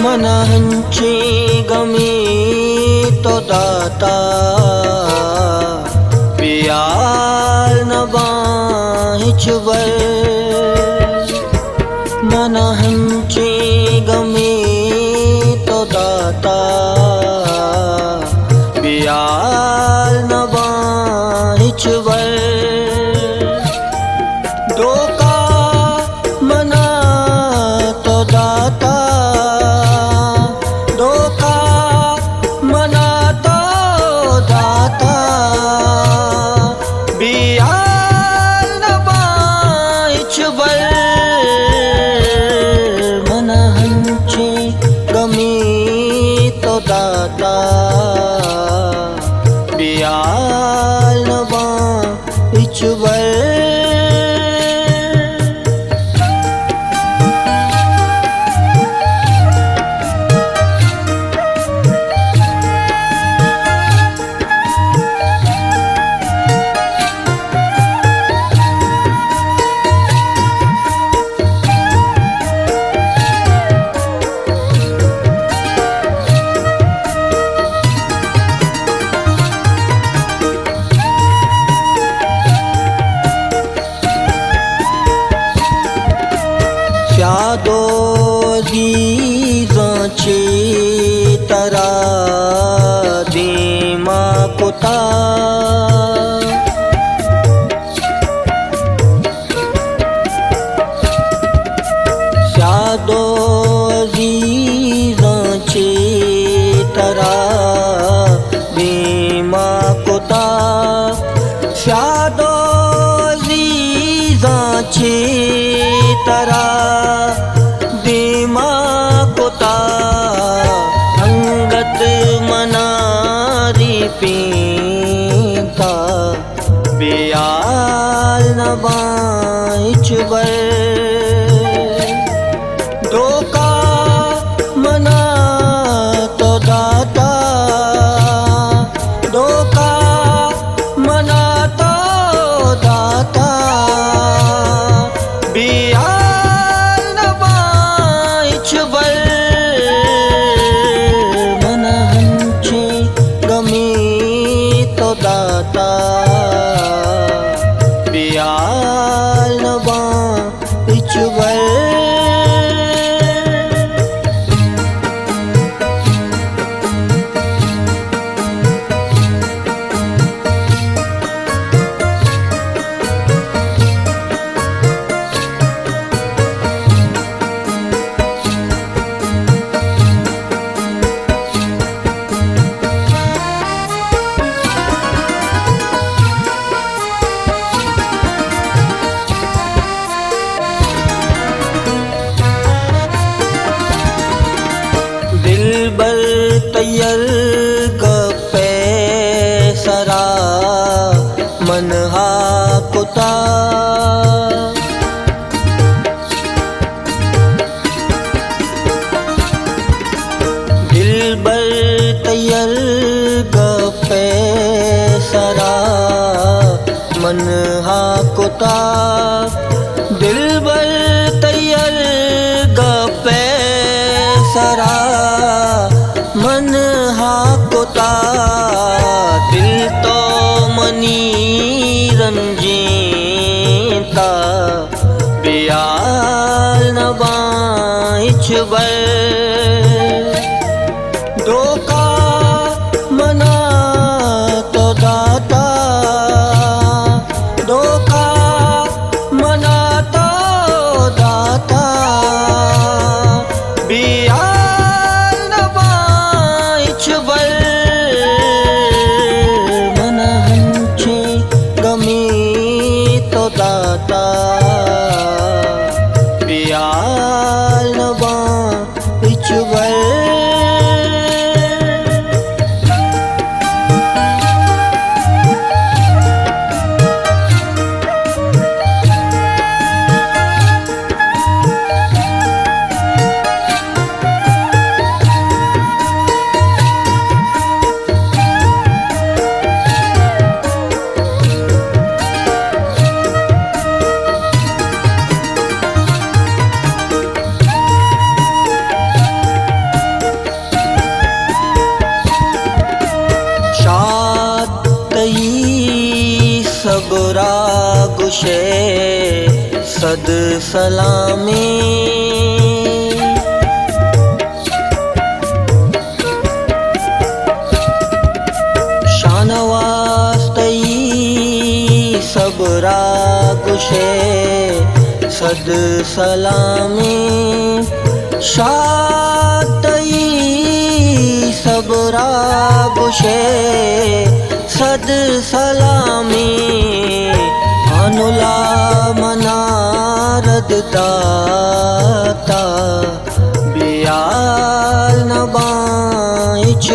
मनांची गमी तो दाता पियाल नबाहिचवर मनांची गमी तो दाता पियाल नबाहिचवर धोका मना तो दाता धोका मना तो दाता बियाल नबाहिचवर मनांची गमी तो दाता बियाल नबाहिचवर शादो जीजांची तरा दिमा कोता शादो जीजांची तरा दिमा कोता शादो जीजांची तरा दिमा कोता अंगत मनारी पीता बियाल नबाहिचवर धोका मना तो दाता धोका मना तो दाता बियाल नबाहिचवर मनांची गमी तो दाता बियाल नबाहिचवर दिलबर तैयल गप्पे सरा मनहा कुता दिलबर तैयल गप्पे सरा मनहा कुता दिलबर तैयल गप्पे सरा मन हाकोता दिल तो मनी रंजीता बियाल नबाहिचवर धोका मना तो दाता धोका मना तो दाता बियाल नबाहिचवर मनांची गमी तो दाता बियाल नबाहिचवर गुशे सद सलामी शानवास्तई सबरा गुशे सद सलामी शातई सबरा गुशे सद सलामी अनुला मनारद दाता बियाल नबाइच